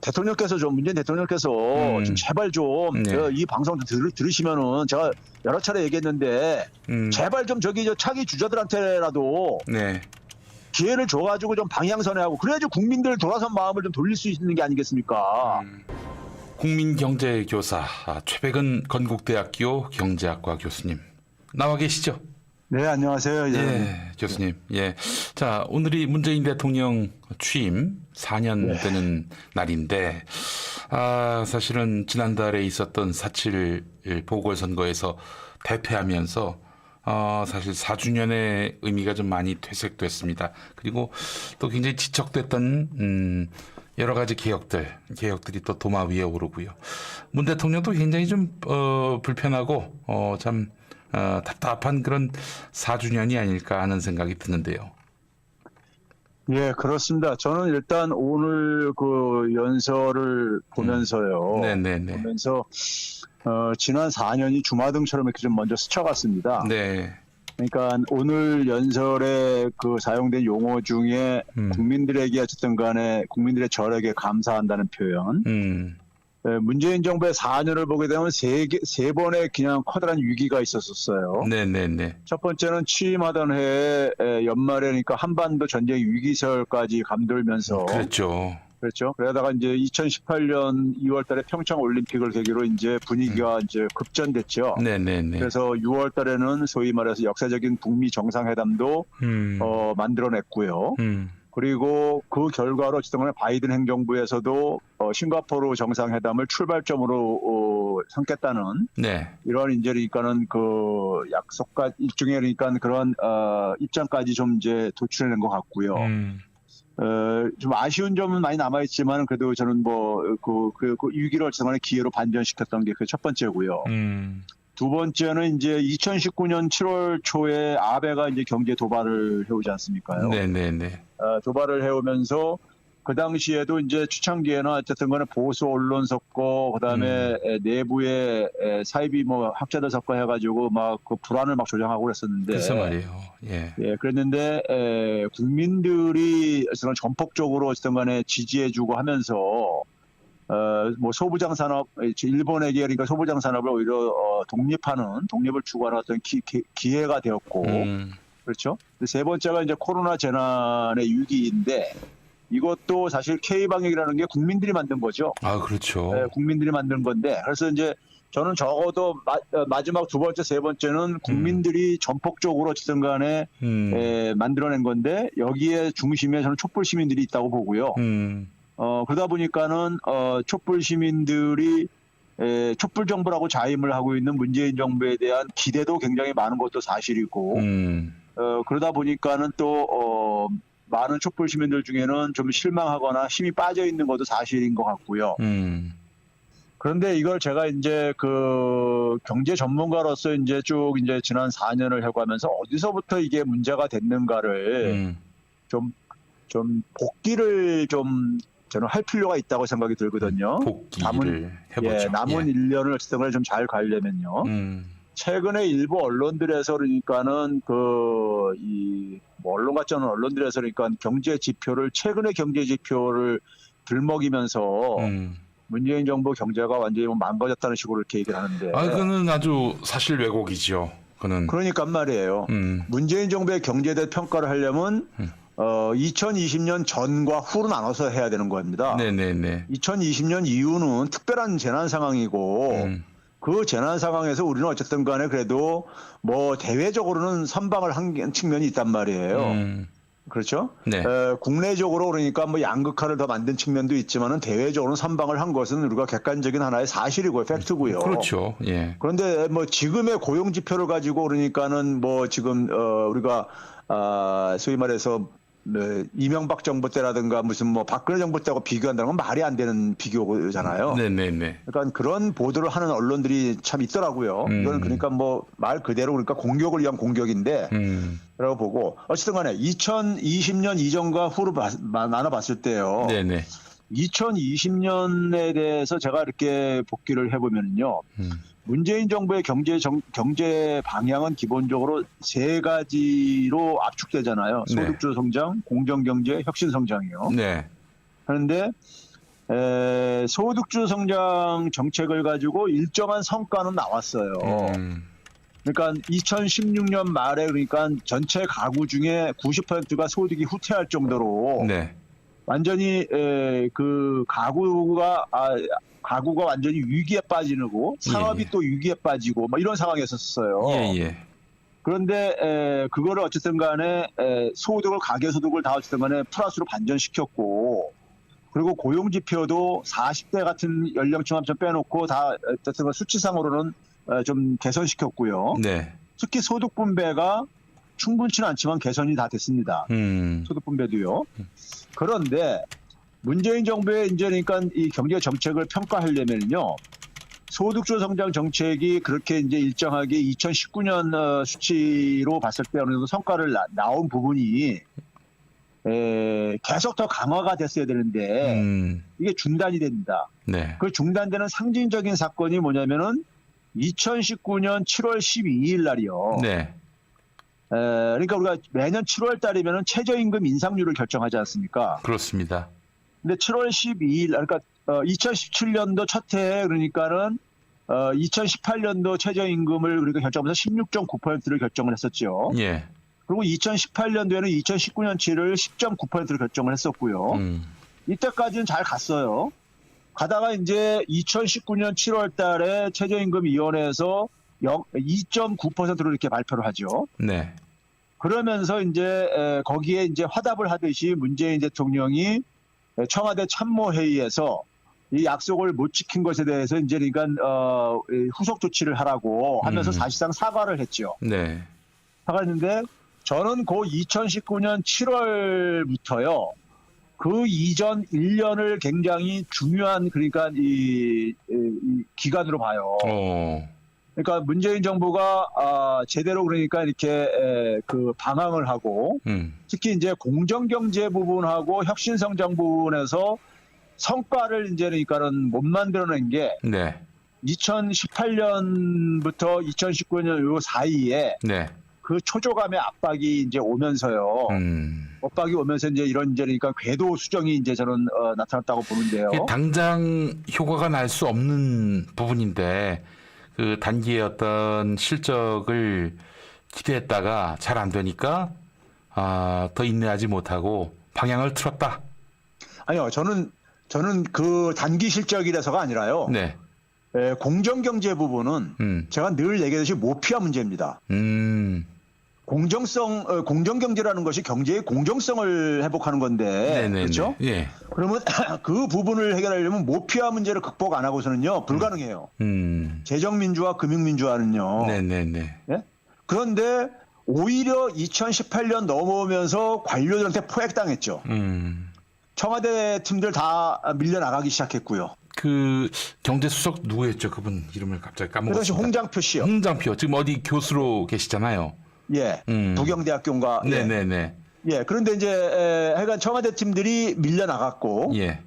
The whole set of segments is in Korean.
대통령께서 좀 문재인 대통령께서 좀 제발 좀 이 방송 들으시면은 제가 여러 차례 얘기했는데 제발 좀 저기 차기 주자들한테라도 네. 기회를 줘가지고 좀 방향선회하고 그래야지 국민들 돌아선 마음을 좀 돌릴 수 있는 게 아니겠습니까? 국민경제교사 최백은 건국대학교 경제학과 교수님 나와 계시죠? 네, 안녕하세요. 예, 교수님. 예. 자, 오늘이 문재인 대통령 취임 4년 되는 날인데, 사실은 지난달에 있었던 4.7 보궐선거에서 대패하면서, 사실 4주년의 의미가 좀 많이 퇴색됐습니다. 그리고 또 굉장히 지적됐던, 여러 가지 개혁들이 또 도마 위에 오르고요. 문 대통령도 굉장히 좀, 불편하고, 참, 답답한 그런 4주년이 아닐까 하는 생각이 드는데요. 예, 그렇습니다. 저는 일단 오늘 그 연설을 보면서요. 네네네. 보면서, 지난 4년이 주마등처럼 이렇게 좀 먼저 스쳐갔습니다. 네. 그러니까 오늘 연설에 그 사용된 용어 중에 국민들에게 어쨌든 간에 국민들의 절에게 감사한다는 표현. 문재인 정부의 4년을 보게 되면 세 번의 그냥 커다란 위기가 있었어요. 네네네. 첫 번째는 취임하던 해에 연말에 그러니까 한반도 전쟁 위기설까지 감돌면서 그렇죠. 그러다가 이제 2018년 2월 달에 평창 올림픽을 계기로 이제 분위기가 이제 급전됐죠. 네네네. 그래서 6월 달에는 소위 말해서 역사적인 북미 정상회담도 만들어냈고요. 그리고 그 결과로 어쨌든 간에 바이든 행정부에서도 싱가포르 정상회담을 출발점으로 삼겠다는 이런 이제 그러니까는 그 약속과 일종의 그러니까 그런 입장까지 좀 이제 도출해낸 것 같고요. 좀 아쉬운 점은 많이 남아있지만 그래도 저는 뭐 그 위기를 어쨌든 간에 기회로 반전시켰던 게 그 첫 번째고요. 두 번째는 이제 2019년 7월 초에 아베가 이제 경제 도발을 해오지 않습니까요? 네네네. 도발을 해오면서 그 당시에도 이제 초창기에는 어쨌든 간에 보수 언론 섞고 그다음에 내부에 사이비 뭐 학자들 섞어 해가지고 막 그 불안을 막 조장하고 그랬었는데. 그래서 말이에요. 예. 그랬는데 국민들이 전폭적으로 어쨌든 간에 지지해주고 하면서 뭐 소부장 산업, 일본에게 그러니까 소부장 산업을 오히려 독립을 추구하는 어떤 기회가 되었고, 그렇죠. 세 번째가 이제 코로나 재난의 위기인데 이것도 사실 K 방역이라는 게 국민들이 만든 거죠. 그렇죠. 국민들이 만든 건데 그래서 이제 저는 적어도 마지막 두 번째, 세 번째는 국민들이 전폭적으로 어쨌든 간에 만들어낸 건데 여기에 중심에 저는 촛불 시민들이 있다고 보고요. 그러다 보니까는 촛불 시민들이 촛불 정부라고 자임을 하고 있는 문재인 정부에 대한 기대도 굉장히 많은 것도 사실이고 그러다 보니까는 또 많은 촛불 시민들 중에는 좀 실망하거나 힘이 빠져 있는 것도 사실인 것 같고요. 그런데 이걸 제가 이제 그 경제 전문가로서 이제 쭉 이제 지난 4년을 해가면서 어디서부터 이게 문제가 됐는가를 좀 복기를 좀 저는 할 필요가 있다고 생각이 들거든요. 복기를 해보죠. 남은 1년을 어쨌든 좀 잘 가려면요. 최근에 일부 언론들에서 그러니까는 뭐 언론 같지 않은 언론들에서 그러니까 최근의 경제 지표를 들먹이면서 문재인 정부 경제가 완전히 망가졌다는 식으로 이렇게 얘기를 하는데. 그거는 아주 사실 왜곡이죠. 그러니까 말이에요. 문재인 정부의 경제에 대해 평가를 하려면 2020년 전과 후로 나눠서 해야 되는 겁니다. 네네네. 2020년 이후는 특별한 재난 상황이고 그 재난 상황에서 우리는 어쨌든 간에 그래도 뭐 대외적으로는 선방을 한 측면이 있단 말이에요. 그렇죠? 네. 국내적으로 그러니까 뭐 양극화를 더 만든 측면도 있지만은 대외적으로는 선방을 한 것은 우리가 객관적인 하나의 사실이고요, 팩트고요. 그렇죠. 예. 그런데 뭐 지금의 고용 지표를 가지고 그러니까는 뭐 지금 우리가 소위 말해서 이명박 정부 때라든가 무슨 뭐 박근혜 정부 때하고 비교한다는 건 말이 안 되는 비교잖아요. 네네네. 그러니까 그런 보도를 하는 언론들이 참 있더라고요. 이건 그러니까 뭐 말 그대로 그러니까 공격을 위한 공격인데 라고 보고 어쨌든 간에 2020년 이전과 후로 나눠봤을 때요. 네네. 2020년에 대해서 제가 이렇게 복기를 해보면요. 문재인 정부의 경제 방향은 기본적으로 세 가지로 압축되잖아요. 소득주 성장, 공정경제, 혁신 성장이요. 네. 그런데 소득주 성장 정책을 가지고 일정한 성과는 나왔어요. 그러니까 2016년 말에 그러니까 전체 가구 중에 90%가 소득이 후퇴할 정도로 네. 완전히 그 가구가 완전히 위기에 빠지고 산업이 예. 또 위기에 빠지고 뭐 이런 상황이었었어요. 예. 그런데 그거를 어쨌든 간에 소득을 가계소득을 다 어쨌든 간에 플러스로 반전시켰고 그리고 고용 지표도 40대 같은 연령층 한점 빼놓고 다 어쨌든 수치상으로는 좀 개선시켰고요. 네. 특히 소득 분배가 충분치는 않지만 개선이 다 됐습니다. 소득 분배도요. 그런데 문재인 정부의 이제 그러니까 이 경제 정책을 평가하려면요. 소득주 성장 정책이 그렇게 이제 일정하게 2019년 수치로 봤을 때 어느 정도 성과를 나온 부분이 계속 더 강화가 됐어야 되는데 이게 중단이 됩니다. 네. 그 중단되는 상징적인 사건이 뭐냐면은 2019년 7월 12일 날이요. 네. 그러니까 우리가 매년 7월 달이면은 최저임금 인상률을 결정하지 않습니까? 그렇습니다. 근데 7월 12일, 그러니까 2017년도 첫 해에 그러니까는 2018년도 최저임금을 우리가 결정하면서 16.9%를 결정을 했었죠. 예. 그리고 2018년도에는 2019년치를 10.9%를 결정을 했었고요. 이때까지는 잘 갔어요. 가다가 이제 2019년 7월 달에 최저임금위원회에서 2.9%로 이렇게 발표를 하죠. 네. 그러면서 이제 거기에 이제 화답을 하듯이 문재인 대통령이 청와대 참모회의에서 이 약속을 못 지킨 것에 대해서 이제 그러니까 후속 조치를 하라고 하면서 사실상 사과를 했죠. 네. 사과했는데 저는 그 2019년 7월부터요. 그 이전 1년을 굉장히 중요한 그러니까 이 기간으로 봐요. 그러니까 문재인 정부가 제대로 그러니까 이렇게 그 방황을 하고 특히 이제 공정경제 부분하고 혁신성장 부분에서 성과를 이제 그러니까는 못 만들어낸 게 네. 2018년부터 2019년 요 사이에 네. 그 초조감의 압박이 이제 오면서요. 압박이 오면서 이제 이런 이제 그러니까 궤도 수정이 이제 저는 나타났다고 보는데요. 당장 효과가 날 수 없는 부분인데 그 단기의 어떤 실적을 기대했다가 잘 안 되니까 더 인내하지 못하고 방향을 틀었다. 아니요, 저는 그 단기 실적이라서가 아니라요. 네. 공정경제 부분은 제가 늘 얘기하듯이 모피아 문제입니다. 공정경제라는 것이 경제의 공정성을 회복하는 건데, 네네네. 그렇죠? 예. 그러면 그 부분을 해결하려면 모피아 문제를 극복 안 하고서는요, 불가능해요. 재정민주화, 금융민주화는요. 네네네. 예? 그런데 오히려 2018년 넘어오면서 관료들한테 포획당했죠. 청와대 팀들 다 밀려나가기 시작했고요. 그 경제수석 누구였죠? 그분 이름을 갑자기 까먹었습니다. 그것이 홍장표 씨요. 홍장표. 지금 어디 교수로 계시잖아요. 예, 부경대학교인가. 네네네. 예, 그런데 이제 하여간 청와대 팀들이 밀려나갔고, 예.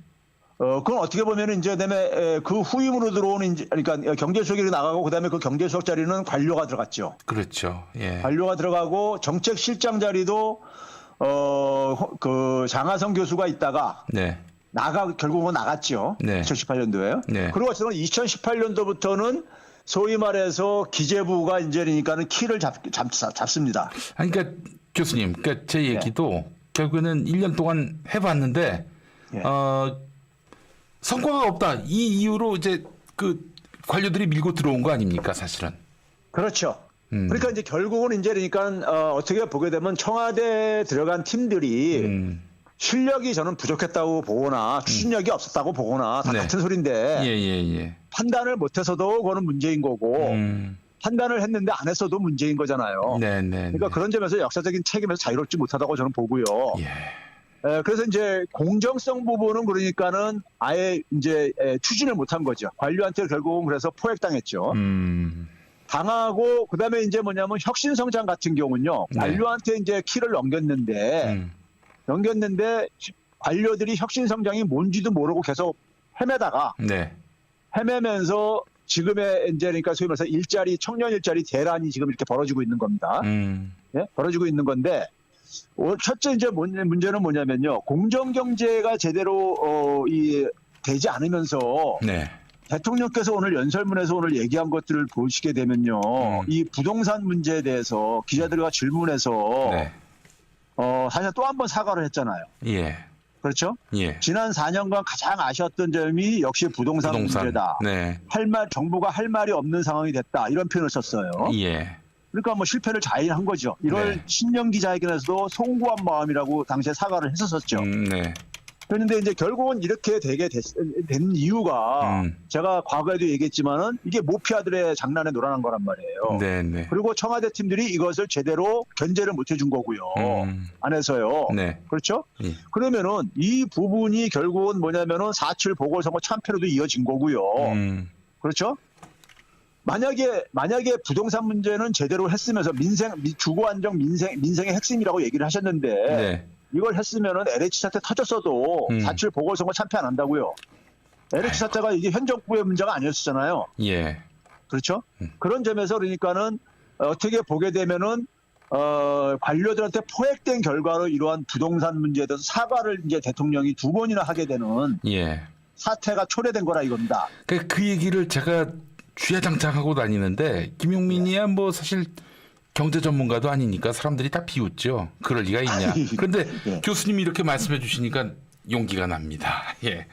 그건 어떻게 보면은 이제 그다음에 그 후임으로 들어오는 그러니까 경제수석이 나가고 그다음에 그 경제수석 자리는 관료가 들어갔죠. 그렇죠. 예. 관료가 들어가고 정책실장 자리도 그 장하성 교수가 있다가 네. 결국은 나갔죠. 네. 2018년도에. 네. 그리고 어쨌든 2018년도부터는 소위 말해서 기재부가 이제 그러니까는 키를 잡습니다. 아니, 그러니까 교수님, 그러니까 제 얘기도 결국에는 1년 동안 해봤는데 예. 성과가 없다. 이 이유로 이제 그 관료들이 밀고 들어온 거 아닙니까, 사실은? 그렇죠. 그러니까 이제 결국은 이제 그러니까 어떻게 보게 되면 청와대에 들어간 팀들이 실력이 저는 부족했다고 보거나 추진력이 없었다고 보거나 다 네. 같은 소린데 예. 판단을 못해서도 그거는 문제인 거고 판단을 했는데 안 했어도 문제인 거잖아요. 네네. 그러니까 그런 점에서 역사적인 책임에서 자유롭지 못하다고 저는 보고요. 예. 그래서 이제 공정성 부분은 그러니까는 아예 이제 추진을 못한 거죠. 관료한테 결국은 그래서 포획당했죠. 당하고 그다음에 이제 뭐냐면 혁신성장 같은 경우는요. 네. 관료한테 이제 키를 넘겼는데 관료들이 혁신성장이 뭔지도 모르고 계속 헤매다가 네. 헤매면서 지금의 이제 그러니까 소위 말해서 청년 일자리 대란이 지금 이렇게 벌어지고 있는 겁니다. 예? 벌어지고 있는 건데 첫째 이제 문제는 뭐냐면요. 공정경제가 제대로 되지 않으면서 네. 대통령께서 오늘 연설문에서 오늘 얘기한 것들을 보시게 되면요. 이 부동산 문제에 대해서 기자들과 질문해서 네. 사실 또 한 번 사과를 했잖아요. 예. 그렇죠? 예. 지난 4년간 가장 아쉬웠던 점이 역시 부동산 문제다. 네. 정부가 할 말이 없는 상황이 됐다. 이런 표현을 썼어요. 예. 그러니까 뭐 실패를 자인한 거죠. 1월 네. 신년 기자회견에서도 송구한 마음이라고 당시에 사과를 했었죠. 네. 그런데 이제 결국은 이렇게 되게 된 이유가 제가 과거에도 얘기했지만은 이게 모피아들의 장난에 놀아난 거란 말이에요. 네. 네. 그리고 청와대 팀들이 이것을 제대로 견제를 못 해준 거고요. 안에서요. 네. 그렇죠? 예. 그러면은 이 부분이 결국은 뭐냐면은 4.7 보궐선거 참패로도 이어진 거고요. 그렇죠? 만약에 부동산 문제는 제대로 했으면서 주거 안정 민생의 핵심이라고 얘기를 하셨는데 네. 이걸 했으면은 LH 사태 터졌어도 4.7 보궐선거 참패 안 한다고요. LH 사태가 이게 현 정부의 문제가 아니었잖아요. 예. 그렇죠? 그런 점에서 그러니까는 어떻게 보게 되면은 관료들한테 포획된 결과로 이러한 부동산 문제에 대해서 사과를 이제 대통령이 2번이나 하게 되는 예. 사태가 초래된 거라 이겁니다. 그 얘기를 제가 주야장창하고 다니는데 김용민이야 뭐 사실 경제 전문가도 아니니까 사람들이 다 비웃죠. 그럴 리가 있냐. 그런데 예. 교수님이 이렇게 말씀해 주시니까 용기가 납니다. 예.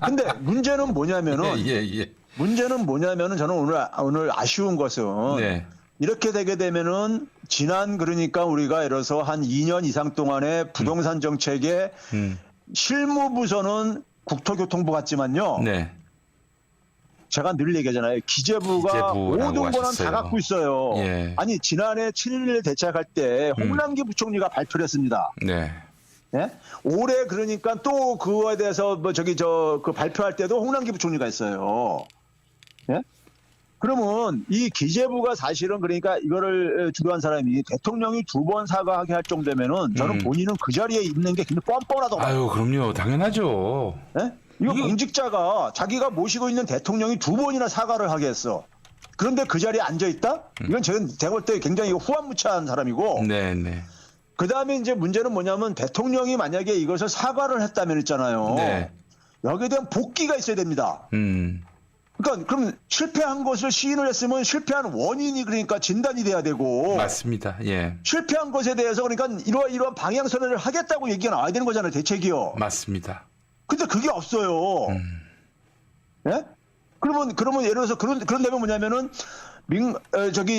근데 문제는 뭐냐면은 예. 문제는 뭐냐면은 저는 오늘 아쉬운 것은 네. 이렇게 되게 되면은 지난 그러니까 우리가 예를 들어서 한 2년 이상 동안의 부동산 정책의 실무부서는 국토교통부 같지만요. 네. 제가 늘 얘기하잖아요. 기재부가 모든 거는 다 갖고 있어요. 예. 아니 지난해 7.11 대책할 때 홍남기 부총리가 발표를 했습니다. 네. 예? 올해 그러니까 또 그거에 대해서 그 발표할 때도 홍남기 부총리가 했어요. 예? 그러면 이 기재부가 사실은 그러니까 이거를 주도한 사람이 대통령이 2번 사과하게 할 정도면은 저는 본인은 그 자리에 있는 게 굉장히 뻔뻔하다고. 아유, 그럼요. 당연하죠. 예? 이거 공직자가 자기가 모시고 있는 대통령이 2번이나 사과를 하게 했어. 그런데 그 자리에 앉아 있다? 이건 제가 볼 때 굉장히 후한무치한 사람이고. 네. 그 다음에 이제 문제는 뭐냐면 대통령이 만약에 이것을 사과를 했다면 있잖아요. 네. 여기에 대한 복귀가 있어야 됩니다. 그러니까 그럼 실패한 것을 시인을 했으면 실패한 원인이 그러니까 진단이 돼야 되고. 맞습니다. 예. 실패한 것에 대해서 그러니까 이러한 방향선언을 하겠다고 얘기가 나와야 되는 거잖아요. 대책이요. 맞습니다. 근데 그게 없어요. 예? 그러면 예를 들어서 그런 데면 뭐냐면은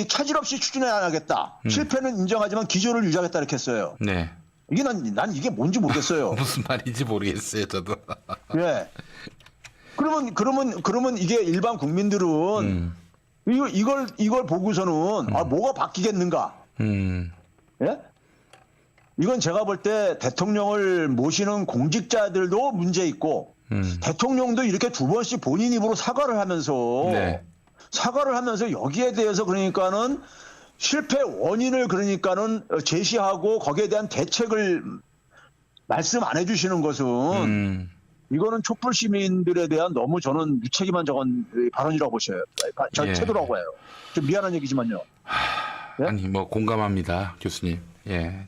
차질 없이 추진해 나가겠다. 실패는 인정하지만 기조를 유지하겠다 이렇게 했어요. 네. 이게 난 이게 뭔지 모르겠어요. 무슨 말인지 모르겠어요, 저도. 예. 그러면 이게 일반 국민들은 이걸 보고서는 뭐가 바뀌겠는가? 예? 이건 제가 볼 때 대통령을 모시는 공직자들도 문제 있고 대통령도 이렇게 2번씩 본인 입으로 사과를 하면서 여기에 대해서 그러니까는 실패 원인을 그러니까는 제시하고 거기에 대한 대책을 말씀 안 해주시는 것은 이거는 촛불 시민들에 대한 너무 저는 무책임한 저건 발언이라고 보셔요. 태도라고 해요. 좀 미안한 얘기지만요. 예? 아니 뭐 공감합니다, 교수님. 예.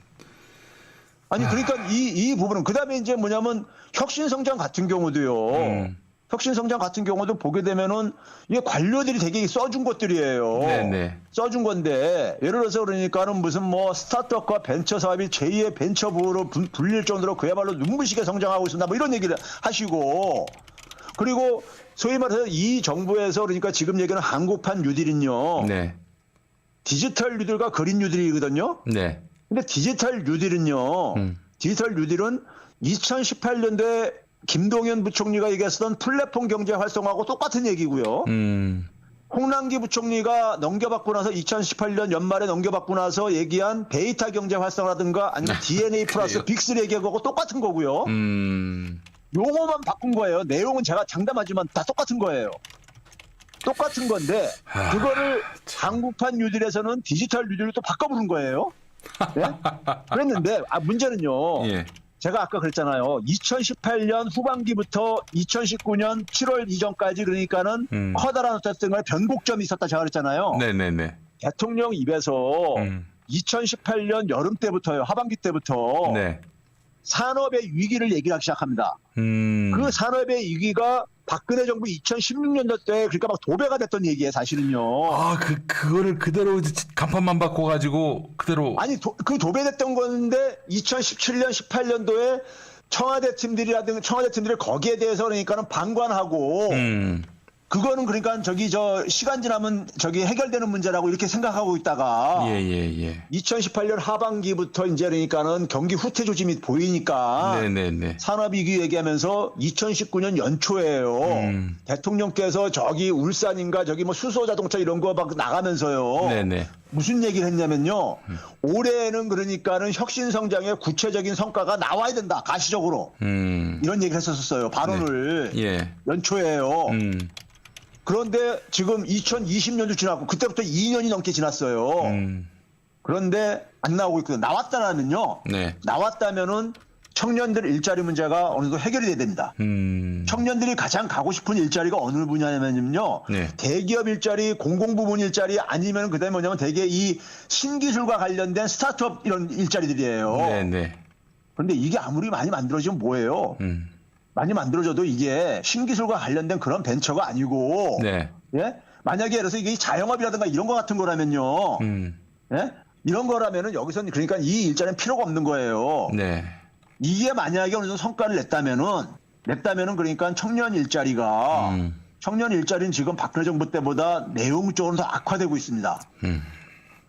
아니 그러니까 이 부분은 그다음에 이제 뭐냐면 혁신성장 같은 경우도요. 혁신성장 같은 경우도 보게 되면은 이게 관료들이 되게 써준 것들이에요. 네네. 써준 건데 예를 들어서 그러니까는 무슨 뭐 스타트업과 벤처 사업이 제2의 벤처부로 불릴 정도로 그야말로 눈부시게 성장하고 있습니다. 뭐 이런 얘기를 하시고 그리고 소위 말해서 이 정부에서 그러니까 지금 얘기하는 한국판 뉴딜은요. 네. 디지털 뉴딜과 그린 뉴딜이거든요. 네. 근데 디지털 뉴딜은요. 디지털 뉴딜은 2018년도에 김동연 부총리가 얘기했었던 플랫폼 경제 활성화하고 똑같은 얘기고요. 홍남기 부총리가 넘겨받고 나서 2018년 연말에 넘겨받고 나서 얘기한 데이터 경제 활성화라든가 아니면 DNA 플러스 빅3 얘기하고 똑같은 거고요. 용어만 바꾼 거예요. 내용은 제가 장담하지만 다 똑같은 거예요. 똑같은 건데 그거를 한국판 뉴딜에서는 디지털 뉴딜로 또 바꿔 부른 거예요. 예? 그랬는데 문제는요. 예. 제가 아까 그랬잖아요. 2018년 후반기부터 2019년 7월 이전까지 그러니까는 커다란 어쨌든 간에 변곡점이 있었다 제가 그랬잖아요. 네네네. 대통령 입에서 2018년 여름 때부터요. 하반기 때부터 네. 산업의 위기를 얘기하기 시작합니다. 그 산업의 위기가 박근혜 정부 2016년도 때 그러니까 막 도배가 됐던 얘기예요, 사실은요. 아, 그거를 그대로 간판만 바꿔가지고 그대로. 아니, 그 도배됐던 건데 2017년, 18년도에 청와대 팀들이 거기에 대해서 그러니까는 방관하고 그거는 그러니까 시간 지나면 해결되는 문제라고 이렇게 생각하고 있다가 예. 2018년 하반기부터 이제 그러니까는 경기 후퇴 조짐이 보이니까 네네네. 산업위기 얘기하면서 2019년 연초에요. 대통령께서 울산인가 뭐 수소자동차 이런 거 막 나가면서요. 네네. 무슨 얘기를 했냐면요. 올해는 그러니까는 혁신성장의 구체적인 성과가 나와야 된다. 가시적으로. 이런 얘기를 했었어요. 발언을. 네. 예. 연초에요. 그런데 지금 2020년도 지났고 그때부터 2년이 넘게 지났어요. 그런데 안 나오고 있거든요. 나왔다면요. 네. 나왔다면은 청년들 일자리 문제가 어느 정도 해결이 돼야 됩니다. 청년들이 가장 가고 싶은 일자리가 어느 분야냐면요. 네. 대기업 일자리, 공공부문 일자리 아니면 그다음에 뭐냐면 대개 이 신기술과 관련된 스타트업 이런 일자리들이에요. 네네. 그런데 이게 아무리 많이 만들어지면 뭐예요? 많이 만들어져도 이게 신기술과 관련된 그런 벤처가 아니고, 네. 예? 만약에 예를 들어서 이게 자영업이라든가 이런 거 같은 거라면요, 예? 이런 거라면은 여기서는 그러니까 이 일자리는 필요가 없는 거예요. 네. 이게 만약에 어느 정도 성과를 냈다면은 그러니까 청년 일자리는 지금 박근혜 정부 때보다 내용적으로 더 악화되고 있습니다.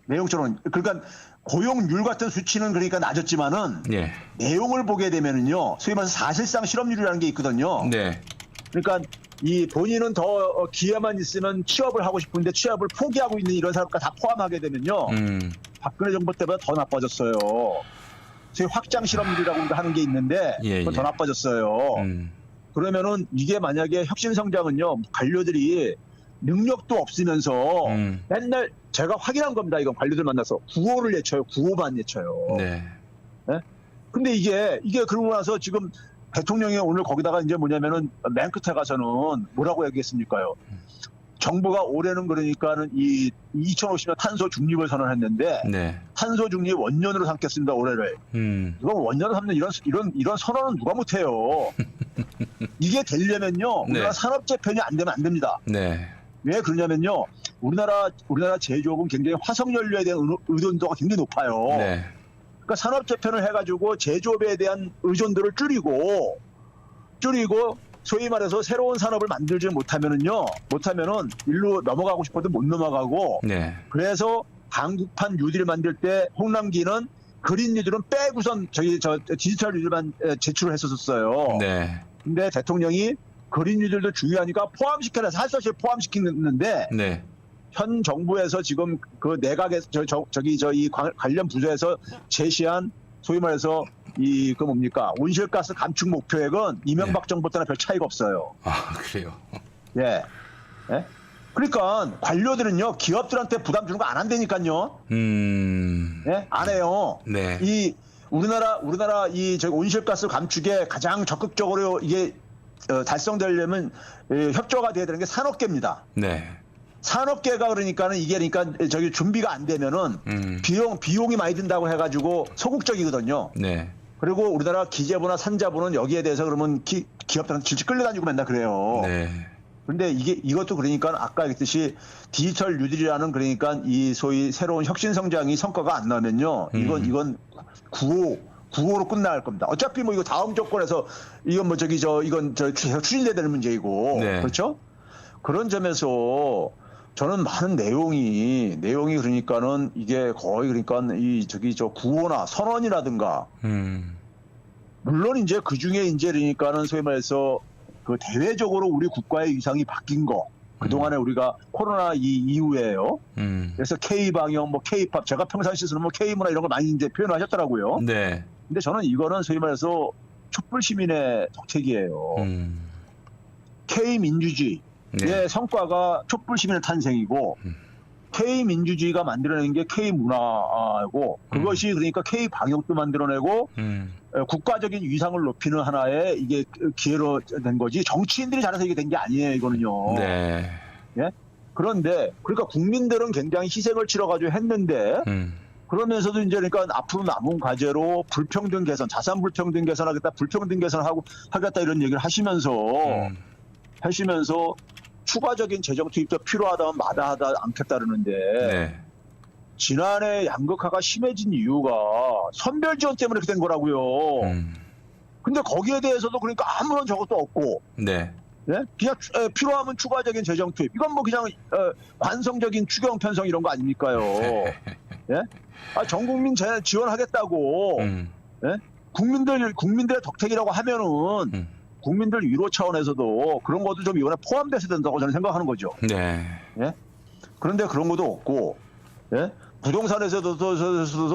내용적으로. 그러니까 고용률 같은 수치는 그러니까 낮았지만은 예. 내용을 보게 되면은요, 소위 말해서 사실상 실업률이라는 게 있거든요. 네. 그러니까 이 본인은 더 기회만 있으면 취업을 하고 싶은데 취업을 포기하고 있는 이런 사람까지 다 포함하게 되면요, 박근혜 정부 때보다 더 나빠졌어요. 소위 확장 실업률이라고 하는 게 있는데 그건 더 나빠졌어요. 그러면은 이게 만약에 혁신성장은요, 관료들이 능력도 없으면서 맨날 제가 확인한 겁니다. 이건 관료들 만나서 구호를 외쳐요. 구호만 외쳐요. 네. 네? 근데 이게 그러고 나서 지금 대통령이 오늘 거기다가 이제 뭐냐면은 맨 끝에 가서는 뭐라고 얘기했습니까요? 정부가 올해는 그러니까는 이 2050년 탄소 중립을 선언했는데 네. 탄소 중립 원년으로 삼겠습니다. 올해를. 이거 원년으로 삼는 이런 선언은 누가 못해요. 이게 되려면요, 우리나라 네. 산업 재편이 안 되면 안 됩니다. 네. 왜 그러냐면요, 우리나라 제조업은 굉장히 화석 연료에 대한 의존도가 굉장히 높아요. 네. 그러니까 산업 재편을 해가지고 제조업에 대한 의존도를 줄이고 소위 말해서 새로운 산업을 만들지 못하면은 일로 넘어가고 싶어도 못 넘어가고. 네. 그래서 한국판 뉴딜 만들 때 홍남기는 그린 뉴딜은 빼고선 디지털 뉴딜만 제출을 했었어요. 네. 근데 대통령이 그린 뉴딜도 중요하니까 포함시켜라, 사실 포함시키는데 네. 현 정부에서 지금 그 내각에서 이 관련 부서에서 제시한 소위 말해서 그 뭡니까, 온실가스 감축 목표액은 이명박 정부 때나 별 차이가 없어요. 아, 그래요. 예. 예? 그러니까 관료들은요, 기업들한테 부담 주는 거 안 한다니까요. 예? 안 해요. 네. 이 우리나라 온실가스 감축에 가장 적극적으로 이게 달성되려면 협조가 돼야 되는 게 산업계입니다. 네. 산업계가 그러니까 준비가 안 되면은 비용이 많이 든다고 해가지고 소극적이거든요. 네. 그리고 우리나라 기재부나 산자부는 여기에 대해서 그러면 기업들한테 질질 끌려다니고 맨날 그래요. 네. 그런데 이것도 그러니까 아까 얘기했듯이 디지털 뉴딜이라는 그러니까 이 소위 새로운 혁신성장이 성과가 안 나면요, 이건 구호로 끝날 겁니다. 어차피 뭐 이거 다음 정권에서 이건 이건 추진돼야 되는 문제이고. 네. 그렇죠? 그런 점에서 저는 많은 내용이 그러니까는 이게 거의 그러니까 구호나 선언이라든가, 물론 이제 그 중에 이제 그러니까는 소위 말해서 그 대외적으로 우리 국가의 위상이 바뀐 거, 그동안에 우리가 코로나 이후에요. 그래서 K-방역, K-팝, 제가 평상시에 쓰는 K-문화 이런 걸 많이 이제 표현하셨더라고요. 네. 근데 저는 이거는 소위 말해서 촛불 시민의 덕택이에요. K-민주주의의 네. 성과가 촛불 시민의 탄생이고, K-민주주의가 만들어낸 게 K-문화고, 그것이 그러니까 K-방역도 만들어내고, 국가적인 위상을 높이는 하나의 이게 기회로 된 거지, 정치인들이 잘해서 이게 된 게 아니에요, 이거는요. 네. 예? 그런데, 그러니까 국민들은 굉장히 희생을 치러가지고 했는데, 그러면서도 이제 그러니까 앞으로 남은 과제로 불평등 개선, 자산 불평등 개선하겠다, 불평등 개선하고 하겠다 이런 얘기를 하시면서 추가적인 재정 투입도 필요하다면 마다하다 않겠다 그러는데 네. 지난해 양극화가 심해진 이유가 선별 지원 때문에 그렇게 된 거라고요. 근데 거기에 대해서도 그러니까 아무런 저것도 없고, 네. 예? 그냥 필요하면 추가적인 재정 투입. 이건 뭐 그냥 관성적인 추경 편성 이런 거 아닙니까요? 예? 전 국민 지원하겠다고 예? 국민들의 덕택이라고 하면은 국민들 위로 차원에서도 그런 것도 좀 이번에 포함돼서 된다고 저는 생각하는 거죠. 네. 예? 그런데 그런 것도 없고, 예? 부동산에서도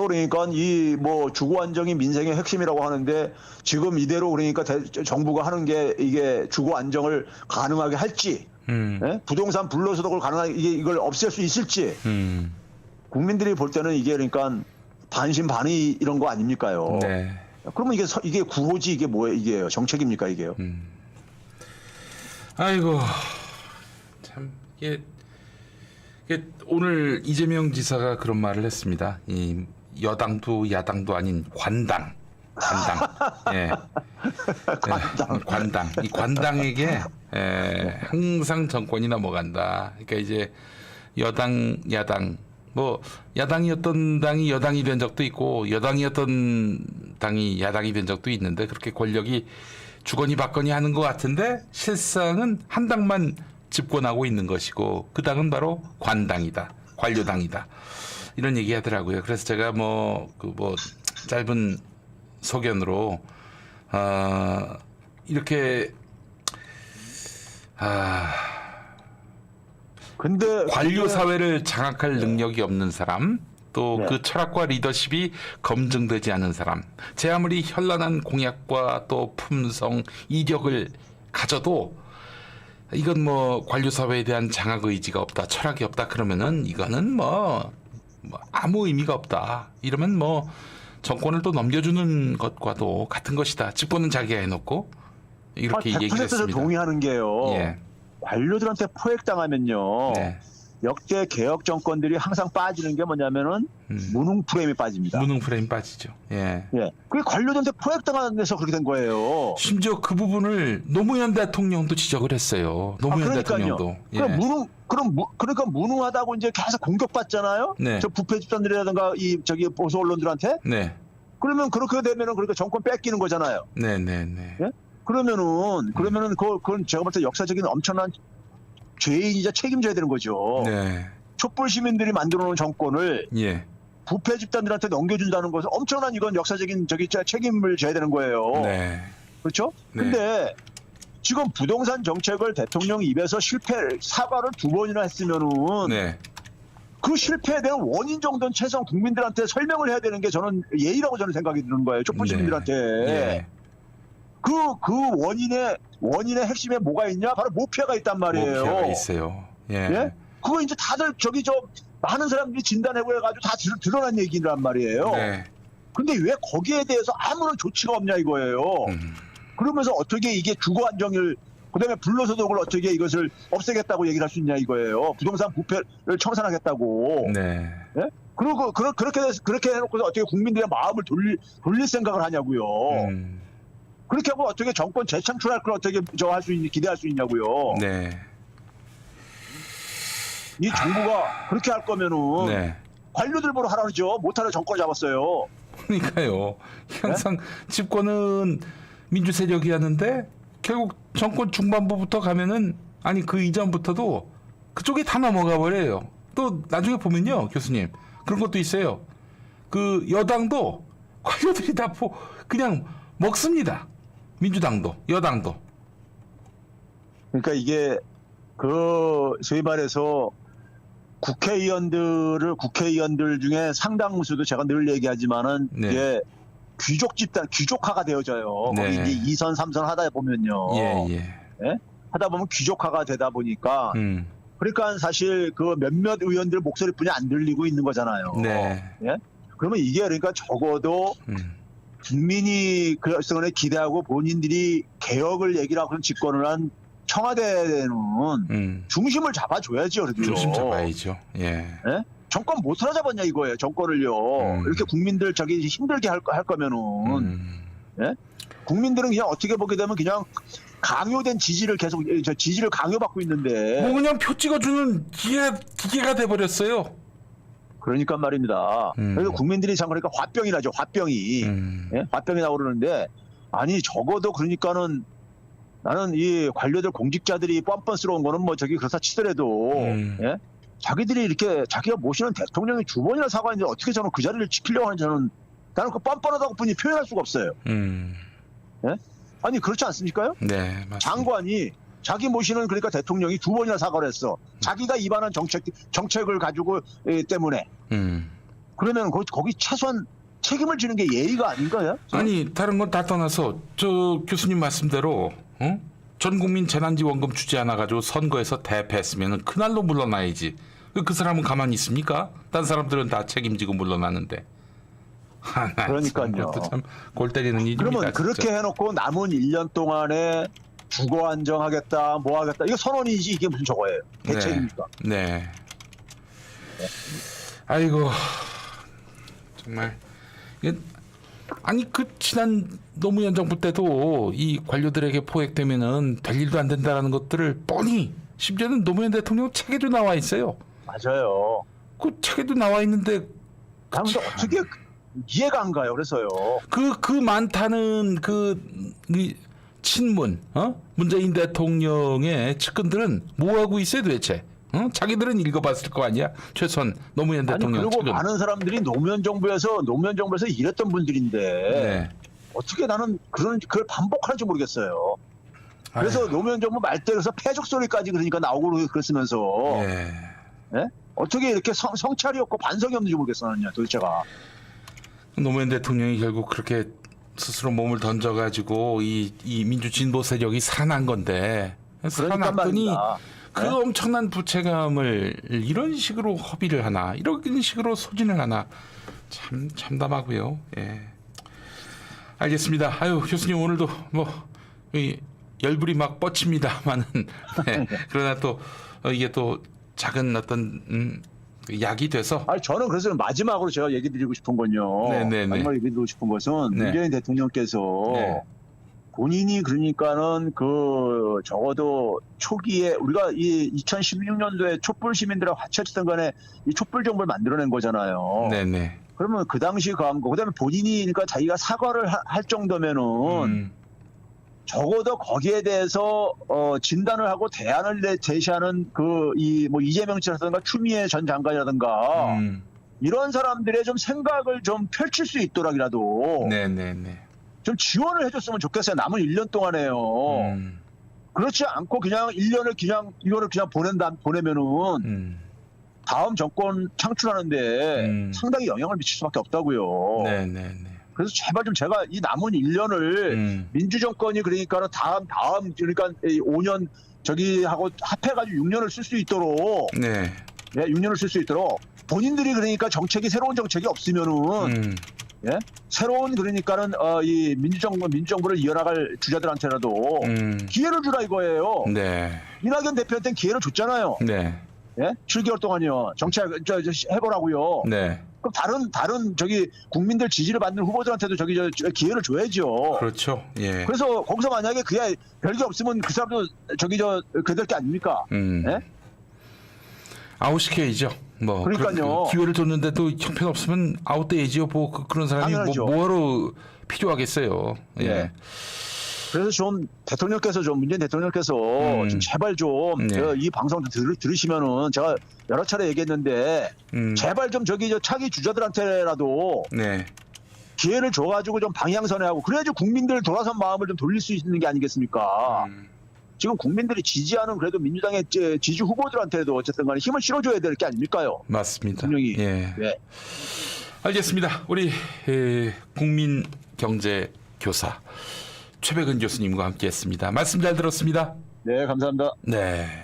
그러니까 이 뭐 주거 안정이 민생의 핵심이라고 하는데 지금 이대로 그러니까 정부가 하는 게 이게 주거 안정을 가능하게 할지, 예? 부동산 불로소득을 그걸 가능하게 이걸 없앨 수 있을지, 국민들이 볼 때는 이게 그러니까 반신반의 이런 거 아닙니까요? 네. 그러면 이게 구호지 이게 뭐예요? 이게요? 정책입니까 이게요? 아이고 참 이게 오늘 이재명 지사가 그런 말을 했습니다. 이 여당도 야당도 아닌 관당. 예. 관당. 이 관당에게 항상 정권이 넘어간다. 그러니까 이제 여당, 야당, 뭐 야당이었던 당이 여당이 된 적도 있고 여당이었던 당이 야당이 된 적도 있는데 그렇게 권력이 주거니 받거니 하는 것 같은데 실상은 한 당만 집권하고 있는 것이고 그 당은 바로 관당이다, 관료당이다 이런 얘기 하더라고요. 그래서 제가 뭐 짧은 소견으로 이렇게 근데 관료 사회를 장악할 능력이 없는 사람, 또 그 철학과 리더십이 검증되지 않은 사람, 제 아무리 현란한 공약과 또 품성, 이력을 가져도 이건 뭐 관료 사회에 대한 장악 의지가 없다, 철학이 없다 그러면은 이거는 뭐 아무 의미가 없다. 이러면 뭐 정권을 또 넘겨주는 것과도 같은 것이다. 집권은 자기가 해놓고 이렇게 얘기를 100% 했습니다. 동의하는 게요. 예. 관료들한테 포획당하면요. 네. 역대 개혁 정권들이 항상 빠지는 게 뭐냐면은 무능 프레임이 빠집니다. 무능 프레임 빠지죠. 예. 예. 그게 관료들한테 포획당해서 그렇게 된 거예요. 심지어 그 부분을 노무현 대통령도 지적을 했어요. 노무현 대통령도. 예. 그러니까 무능하다고 이제 계속 공격받잖아요. 네. 저 부패 집단들이라든가 보수 언론들한테. 네. 그러면 그렇게 되면은 그러니까 정권 뺏기는 거잖아요. 네. 예? 그러면은 그건 제가 볼 때 역사적인 엄청난 죄인이자 책임져야 되는 거죠. 네. 촛불 시민들이 만들어 놓은 정권을 예. 부패 집단들한테 넘겨준다는 것은 엄청난 이건 역사적인 책임을 져야 되는 거예요. 네. 그렇죠? 네. 근데 지금 부동산 정책을 대통령 입에서 사과를 2번이나 했으면은 네. 그 실패에 대한 원인 정도는 최소한 국민들한테 설명을 해야 되는 게 저는 예의라고 저는 생각이 드는 거예요. 촛불 시민들한테. 예. 그 원인의 핵심에 뭐가 있냐? 바로 모피아가 있단 말이에요. 모피아가 있어요. 예. 예? 그거 이제 다들 많은 사람들이 진단해고 해가지고 다 드러난 얘기란 말이에요. 네. 근데 왜 거기에 대해서 아무런 조치가 없냐 이거예요. 그러면서 어떻게 이게 주거 안정을 그다음에 불로소득을 어떻게 이것을 없애겠다고 얘기를 할 수 있냐 이거예요. 부동산 부패를 청산하겠다고. 네. 예? 그리고 그렇게 해놓고서 어떻게 국민들의 마음을 돌릴 생각을 하냐고요. 그렇게 하고 어떻게 정권 재창출할 걸 어떻게 기대할 수 있냐고요. 네. 이 정부가 그렇게 할 거면은 네. 관료들 보러 하라 그러죠. 못하는 정권 잡았어요. 그러니까요. 항상 집권은 민주 세력이 하는데 결국 정권 중반부부터 가면은 그 이전부터도 그쪽에 다 넘어가 버려요. 또 나중에 보면요, 교수님 그런 것도 있어요. 그 여당도 관료들이 다 그냥 먹습니다. 민주당도 여당도. 그러니까 이게 소위 말해서 국회의원들 중에 상당수도 제가 늘 얘기하지만은 네. 이게 귀족 집단, 귀족화가 되어져요. 네. 거기 이제 2선, 3선 하다 보면요. 예. 예? 하다 보면 귀족화가 되다 보니까 그러니까 사실 그 몇몇 의원들 목소리뿐이 안 들리고 있는 거잖아요. 네. 예? 그러면 이게 그러니까 적어도 국민이 그럴성에 기대하고 본인들이 개혁을 얘기를 하고 집권을 한 청와대는 중심을 잡아줘야죠. 그래도. 중심 잡아야죠. 예. 예? 정권 못 사로잡았냐 이거예요. 정권을요. 이렇게 국민들 저기 힘들게 할 거면은 예? 국민들은 그냥 어떻게 보게 되면 그냥 강요된 지지를 계속 저 지지를 강요받고 있는데 뭐 그냥 표 찍어주는 기계가 돼버렸어요. 그러니까 말입니다. 그래서 국민들이 참 그러니까 화병이 나죠. 화병이 예? 화병이 나오르는데 아니 적어도 그러니까는 나는 이 관료들 공직자들이 뻔뻔스러운 거는 뭐 저기 그렇다 치더라도 예? 자기들이 이렇게 자기가 모시는 대통령이 두 번이나 사과했는데 어떻게 저는 그 자리를 지키려고 하는지 나는 그 뻔뻔하다고 뿐이 표현할 수가 없어요. 예? 아니 그렇지 않습니까요? 네, 맞습니다. 장관이 자기 모시는 그러니까 대통령이 두 번이나 사과를 했어. 자기가 입안한 정책을 가지고 때문에. 그러면 거기 최소한 책임을 지는 게 예의가 아닌가요? 아니 다른 건 다 떠나서 저 교수님 말씀대로 전 국민 재난지원금 주지 않아 가지고 선거에서 대패했으면 그날로 물러나야지. 그 사람은 가만히 있습니까? 다른 사람들은 다 책임지고 물러나는데. 그러니까요. 그것도 참 골 때리는 일입니다. 그러면 진짜. 그렇게 해놓고 남은 1년 동안에 주거 안정하겠다, 뭐 하겠다. 이거 선언이지 이게 무슨 저거예요. 대책입니까? 네. 아이고 정말 아니 그 지난 노무현 정부 때도 이 관료들에게 포획되면은 될 일도 안 된다라는 것들을 뻔히 심지어는 노무현 대통령 책에도 나와 있어요. 맞아요. 그 책에도 나와 있는데 그런데 어떻게 이해가 안 가요. 그래서요. 그 많다는 이 친문 문재인 대통령의 측근들은 뭐 하고 있어요 도대체? 자기들은 읽어봤을 거 아니야? 최소한 노무현 대통령 그리고 측은. 많은 사람들이 노무현 정부에서 일했던 분들인데 네. 어떻게 나는 그걸 반복하는지 모르겠어요. 그래서 아유. 노무현 정부 말대로서 패적 소리까지 그러니까 나오고 그랬으면서 네. 예? 어떻게 이렇게 성찰이 없고 반성이 없는지 모르겠어 나는요 도대체가. 노무현 대통령이 결국 그렇게 스스로 몸을 던져가지고 이 민주 진보 세력이 살아난 건데 살아났더니 말입니다. 그 엄청난 부채감을 이런 식으로 허비를 하나 이런 식으로 소진을 하나 참 참담하고요. 예. 알겠습니다. 아유 교수님 오늘도 이 열불이 막 뻗칩니다만은 네. 그러나 또 이게 또 작은 어떤 약이 돼서. 아니 저는 그래서 마지막으로 제가 얘기 드리고 싶은 건요. 네네네. 마지막으로 얘기 드리고 싶은 것은 네. 문재인 대통령께서 네. 본인이 그러니까는 적어도 초기에 우리가 이 2016년도에 촛불 시민들하고 같이 어쨌든 간에 이 촛불 정부를 만들어낸 거잖아요. 네네. 그러면 그 당시 그 한 거, 그다음에 본인이 그러니까 자기가 사과를 할 정도면은 적어도 거기에 대해서 진단을 하고 대안을 제시하는 이재명 씨라든가 추미애 전 장관이라든가 이런 사람들의 좀 생각을 좀 펼칠 수 있도록이라도 네네네. 좀 지원을 해줬으면 좋겠어요. 남은 1년 동안에요. 그렇지 않고 그냥 1년을 이거를 그냥 보내면은 다음 정권 창출하는데 상당히 영향을 미칠 수밖에 없다고요. 네네네. 그래서 제발 좀 제가 이 남은 1년을 민주정권이 그러니까 다음 그러니까 5년 하고 합해가지고 6년을 쓸 수 있도록 네. 6년을 쓸 수 있도록 본인들이 그러니까 새로운 정책이 없으면은 새로운 그러니까는 이 민주정부를 이어나갈 주자들한테라도 기회를 주라 이거예요. 네. 이낙연 대표한테는 기회를 줬잖아요. 네. 7개월 동안요. 정책 해보라고요. 네. 그럼 다른 국민들 지지를 받는 후보들한테도 기회를 줘야죠. 그렇죠. 예. 그래서 거기서 만약에 그게 별게 없으면 그 사람도 그들 게 아닙니까? 아웃시켜야죠. 그러니까요. 기회를 줬는데도 형편없으면 아웃돼야지요. 그런 사람이 당연하죠. 뭐하러 필요하겠어요. 예. 네. 그래서 좀 문재인 대통령께서 좀 제발 좀 이 방송 들으시면은 제가 여러 차례 얘기했는데 제발 좀 차기 주자들한테라도 네. 기회를 줘가지고 좀 방향선회하고 그래야지 국민들 돌아선 마음을 좀 돌릴 수 있는 게 아니겠습니까? 지금 국민들이 지지하는 그래도 민주당의 지지 후보들한테도 어쨌든 간에 힘을 실어줘야 될 게 아닙니까요? 맞습니다. 대통령이. 예. 네. 알겠습니다. 우리 국민경제교사 최백은 교수님과 함께했습니다. 말씀 잘 들었습니다. 네, 감사합니다. 네.